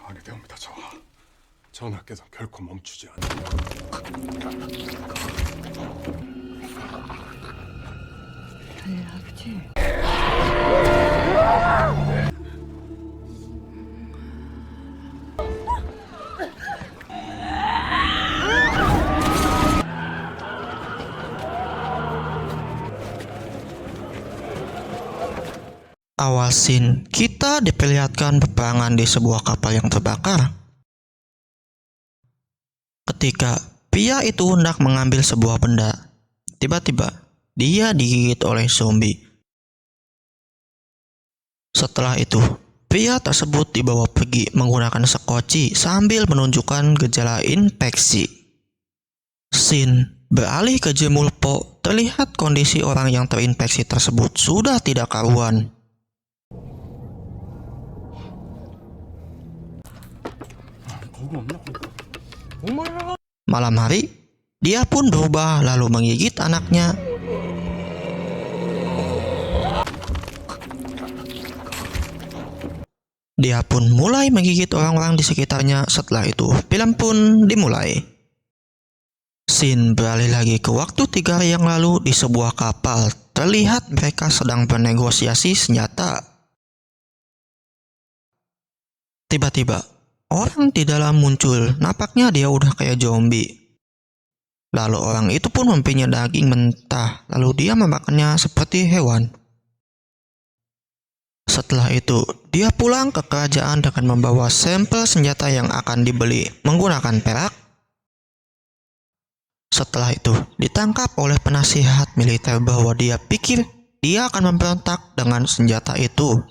아니 배웁니다. 전하께서 결코 멈추지 않으리라. 할아버지. Awal scene, kita diperlihatkan peperangan di sebuah kapal yang terbakar. Ketika pria itu hendak mengambil sebuah benda, tiba-tiba dia digigit oleh zombie. Setelah itu, pria tersebut dibawa pergi menggunakan sekoci sambil menunjukkan gejala infeksi. Scene beralih ke Jemulpo, terlihat kondisi orang yang terinfeksi tersebut sudah tidak karuan. Malam hari, dia pun berubah lalu menggigit anaknya. Dia pun mulai menggigit orang-orang di sekitarnya. Setelah itu, film pun dimulai. Scene beralih lagi ke waktu 3 hari yang lalu di sebuah kapal. Terlihat mereka sedang bernegosiasi senjata. Tiba-tiba, orang di dalam muncul. Napaknya dia udah kayak zombie. Lalu orang itu pun mempunyai daging mentah. Lalu dia memakannya seperti hewan. Setelah itu, dia pulang ke kerajaan dengan membawa sampel senjata yang akan dibeli menggunakan perak. Setelah itu, ditangkap oleh penasihat militer bahwa dia pikir dia akan memberontak dengan senjata itu.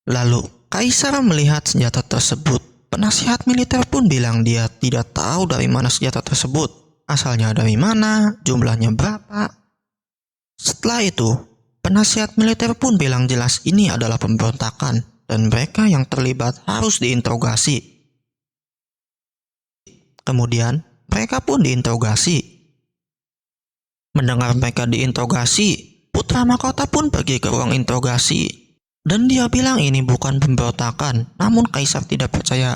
Lalu, Kaisar melihat senjata tersebut. Penasihat militer pun bilang dia tidak tahu dari mana senjata tersebut. Asalnya dari mana, jumlahnya berapa. Setelah itu, penasihat militer pun bilang jelas ini adalah pemberontakan dan mereka yang terlibat harus diinterogasi. Kemudian, mereka pun diinterogasi. Mendengar mereka diinterogasi, putra mahkota pun pergi ke ruang interogasi. Dan dia bilang ini bukan pemberontakan, namun Kaisar tidak percaya.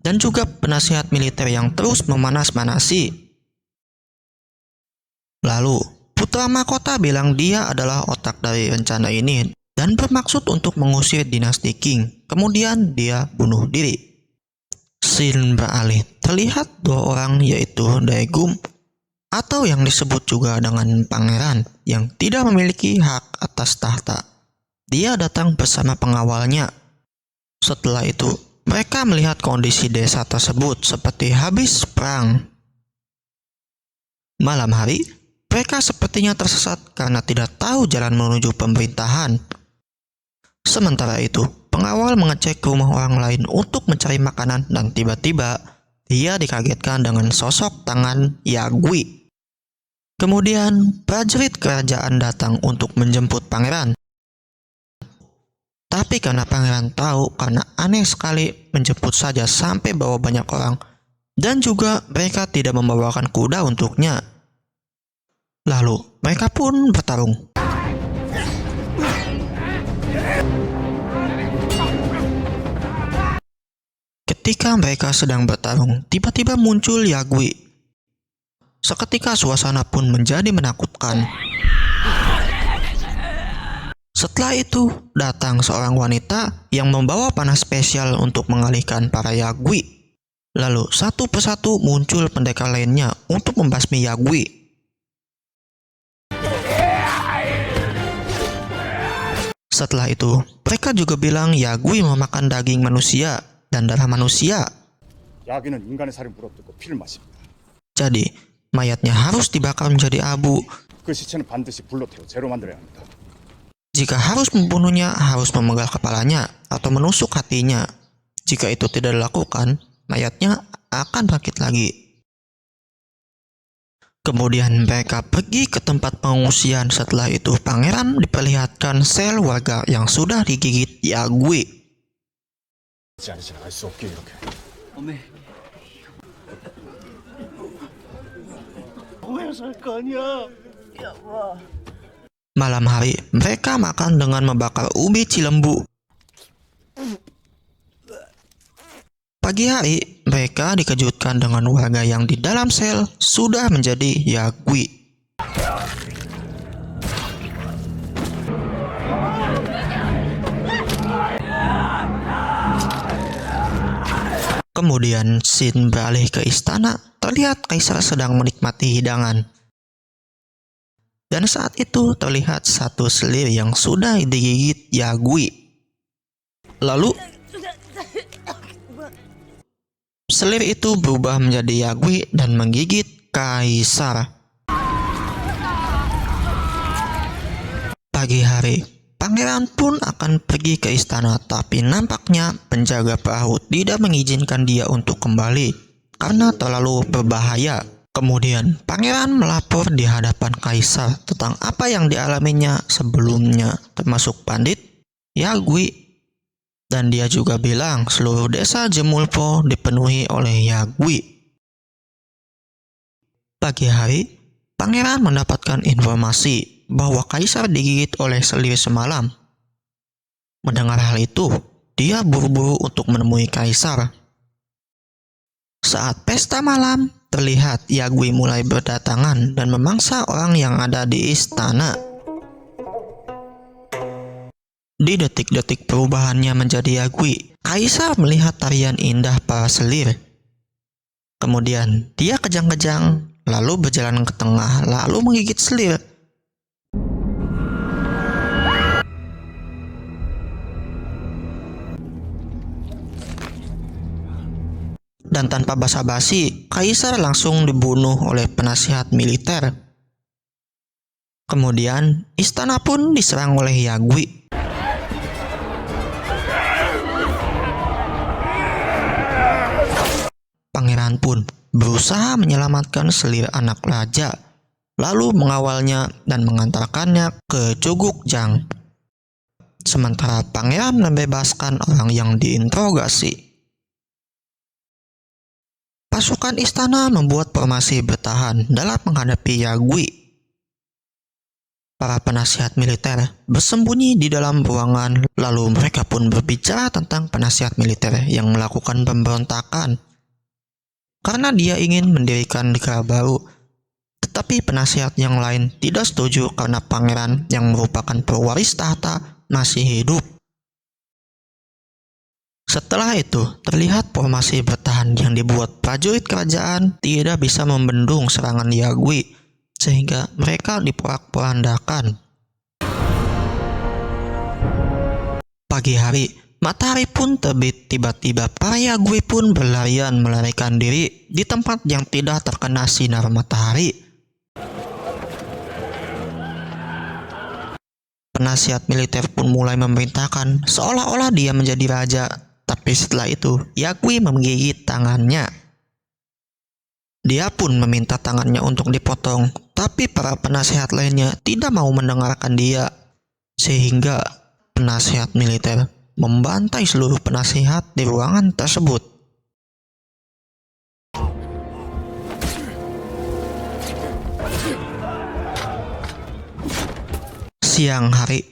Dan juga penasihat militer yang terus memanas-manasi. Lalu, putra mahkota bilang dia adalah otak dari rencana ini dan bermaksud untuk mengusir dinasti Qing. Kemudian dia bunuh diri. Scene beralih, terlihat 2 orang yaitu Daegum atau yang disebut juga dengan pangeran yang tidak memiliki hak atas tahta. Dia datang bersama pengawalnya. Setelah itu, mereka melihat kondisi desa tersebut seperti habis perang. Malam hari, mereka sepertinya tersesat karena tidak tahu jalan menuju pemerintahan. Sementara itu, pengawal mengecek rumah orang lain untuk mencari makanan dan tiba-tiba dia dikagetkan dengan sosok tangan Yagui. Kemudian, prajurit kerajaan datang untuk menjemput pangeran. Tapi karena pangeran tahu karena aneh sekali menjemput saja sampai bawa banyak orang dan juga mereka tidak membawakan kuda untuknya. Lalu mereka pun bertarung. Ketika mereka sedang bertarung, tiba-tiba muncul Yagui. Seketika suasana pun menjadi menakutkan. Setelah itu, datang seorang wanita yang membawa panah spesial untuk mengalihkan para Yagui. Lalu, satu persatu muncul pendekar lainnya untuk membasmi Yagui. Setelah itu, mereka juga bilang Yagui memakan daging manusia dan darah manusia. 야기는 인간의 살인 물어뜯고 피를 마십니다. Jadi, mayatnya harus dibakar menjadi abu. 그 시체는 반드시 불로 태워 재로 만들어야 합니다. Jika harus membunuhnya, harus memenggal kepalanya atau menusuk hatinya. Jika itu tidak dilakukan, mayatnya akan bangkit lagi. Kemudian mereka pergi ke tempat pengungsian. Setelah itu, pangeran diperlihatkan sel warga yang sudah digigit Yagui. 알 수 없게 이렇게. Malam hari, mereka makan dengan membakar ubi cilembu. Pagi hari, mereka dikejutkan dengan warga yang di dalam sel sudah menjadi Yagwi. Kemudian scene beralih ke istana. Terlihat kaisar sedang menikmati hidangan. Dan saat itu terlihat satu selir yang sudah digigit Yagwi. Lalu selir itu berubah menjadi Yagwi dan menggigit kaisar. Pagi hari, pangeran pun akan pergi ke istana, tapi nampaknya penjaga perahu tidak mengizinkan dia untuk kembali karena terlalu berbahaya. Kemudian pangeran melapor di hadapan kaisar tentang apa yang dialaminya sebelumnya, termasuk pandit, Yagwi, dan dia juga bilang seluruh desa Jemulpo dipenuhi oleh Yagwi. Pagi hari, pangeran mendapatkan informasi bahwa kaisar digigit oleh selir semalam. Mendengar hal itu, dia buru-buru untuk menemui kaisar. Saat pesta malam, terlihat Yagwi mulai berdatangan dan memangsa orang yang ada di istana. Di detik-detik perubahannya menjadi Yagwi, kaisar melihat tarian indah para selir. Kemudian dia kejang-kejang, lalu berjalan ke tengah, lalu menggigit selir. Dan tanpa basa-basi, kaisar langsung dibunuh oleh penasihat militer. Kemudian, istana pun diserang oleh Yagwi. Pangeran pun berusaha menyelamatkan selir anak raja, lalu mengawalnya dan mengantarkannya ke Cugukjang. Sementara pangeran membebaskan orang yang diinterogasi. Pasukan istana membuat formasi bertahan dalam menghadapi Yagwi. Para penasihat militer bersembunyi di dalam ruangan, lalu mereka pun berbicara tentang penasihat militer yang melakukan pemberontakan karena dia ingin mendirikan negara baru. Tetapi penasihat yang lain tidak setuju karena pangeran yang merupakan pewaris tahta masih hidup. Setelah itu, terlihat formasi bertahan yang dibuat prajurit kerajaan tidak bisa membendung serangan Yagwi, sehingga mereka diporak-porandakan. Pagi hari, matahari pun terbit. Tiba-tiba para Yagwi pun berlarian melarikan diri di tempat yang tidak terkena sinar matahari. Penasihat militer pun mulai memerintahkan seolah-olah dia menjadi raja. Tapi setelah itu, Yagwi menggigit tangannya. Dia pun meminta tangannya untuk dipotong, tapi para penasihat lainnya tidak mau mendengarkan dia. Sehingga penasihat militer membantai seluruh penasihat di ruangan tersebut. Siang hari,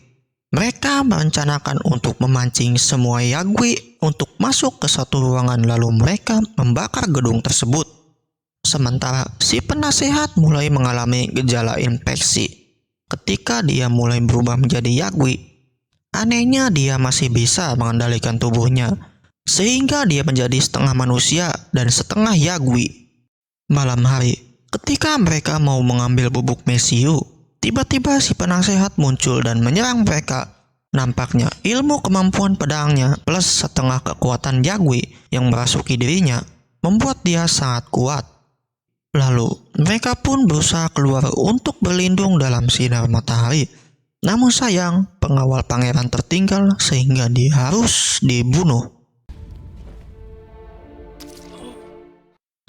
mereka merencanakan untuk memancing semua Yagwi untuk masuk ke satu ruangan, lalu mereka membakar gedung tersebut. Sementara si penasehat mulai mengalami gejala infeksi. Ketika dia mulai berubah menjadi Yagwi, anehnya dia masih bisa mengendalikan tubuhnya, sehingga dia menjadi setengah manusia dan setengah Yagwi. Malam hari, ketika mereka mau mengambil bubuk mesiu, tiba-tiba si penasehat muncul dan menyerang mereka. Nampaknya ilmu kemampuan pedangnya plus setengah kekuatan Yagwi yang merasuki dirinya membuat dia sangat kuat. Lalu mereka pun berusaha keluar untuk berlindung dalam sinar matahari. Namun sayang, pengawal pangeran tertinggal sehingga dia harus dibunuh.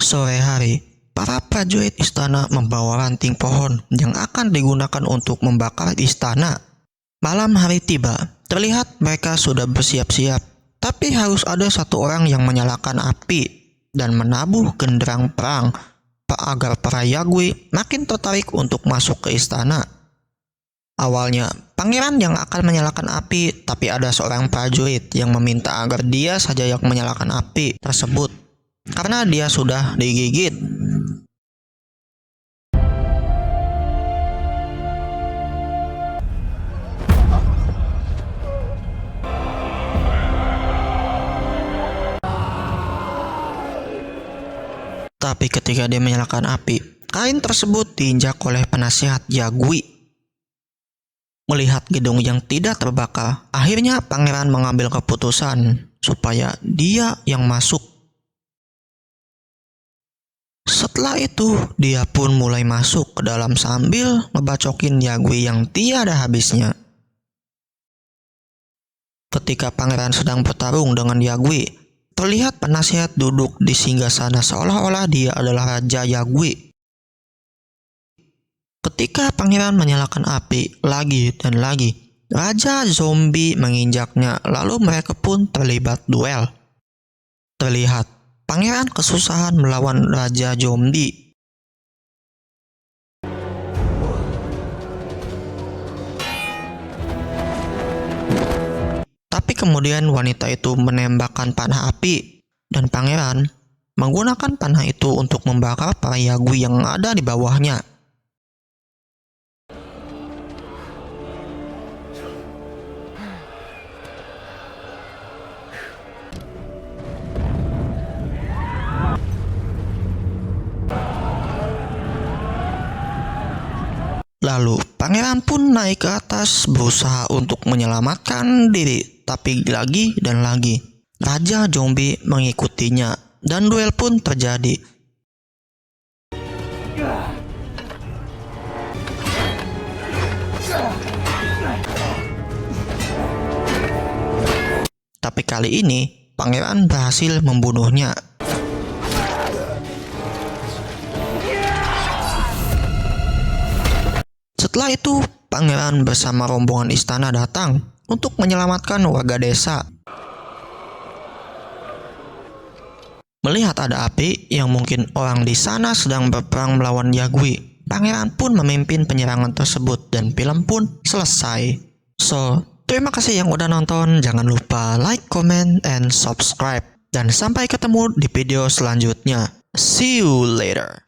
Sore hari, para prajurit istana membawa ranting pohon yang akan digunakan untuk membakar istana. Malam hari tiba, terlihat mereka sudah bersiap-siap, tapi harus ada satu orang yang menyalakan api dan menabuh genderang perang agar para Yagwi makin tertarik untuk masuk ke istana. Awalnya, pangeran yang akan menyalakan api, tapi ada seorang prajurit yang meminta agar dia saja yang menyalakan api tersebut karena dia sudah digigit. Tapi ketika dia menyalakan api, kain tersebut diinjak oleh penasihat Yagwi. Melihat gedung yang tidak terbakar, akhirnya pangeran mengambil keputusan supaya dia yang masuk. Setelah itu, dia pun mulai masuk ke dalam sambil ngebacokin Yagwi yang tiada habisnya. Ketika pangeran sedang bertarung dengan Yagwi, terlihat penasihat duduk di singgasana seolah-olah dia adalah Raja Yagwi. Ketika pangeran menyalakan api lagi dan lagi, Raja Zombie menginjaknya, lalu mereka pun terlibat duel. Terlihat pangeran kesusahan melawan Raja Zombie. Tapi kemudian wanita itu menembakkan panah api, dan pangeran menggunakan panah itu untuk membakar para Yagwi yang ada di bawahnya. Lalu pangeran pun naik ke atas berusaha untuk menyelamatkan diri, tapi lagi dan lagi Raja Zombie mengikutinya dan duel pun terjadi. Tapi kali ini pangeran berhasil membunuhnya. Setelah itu, pangeran bersama rombongan istana datang untuk menyelamatkan warga desa. Melihat ada api yang mungkin orang di sana sedang berperang melawan Yagwi, pangeran pun memimpin penyerangan tersebut dan film pun selesai. So, terima kasih yang udah nonton. Jangan lupa like, comment, and subscribe. Dan sampai ketemu di video selanjutnya. See you later.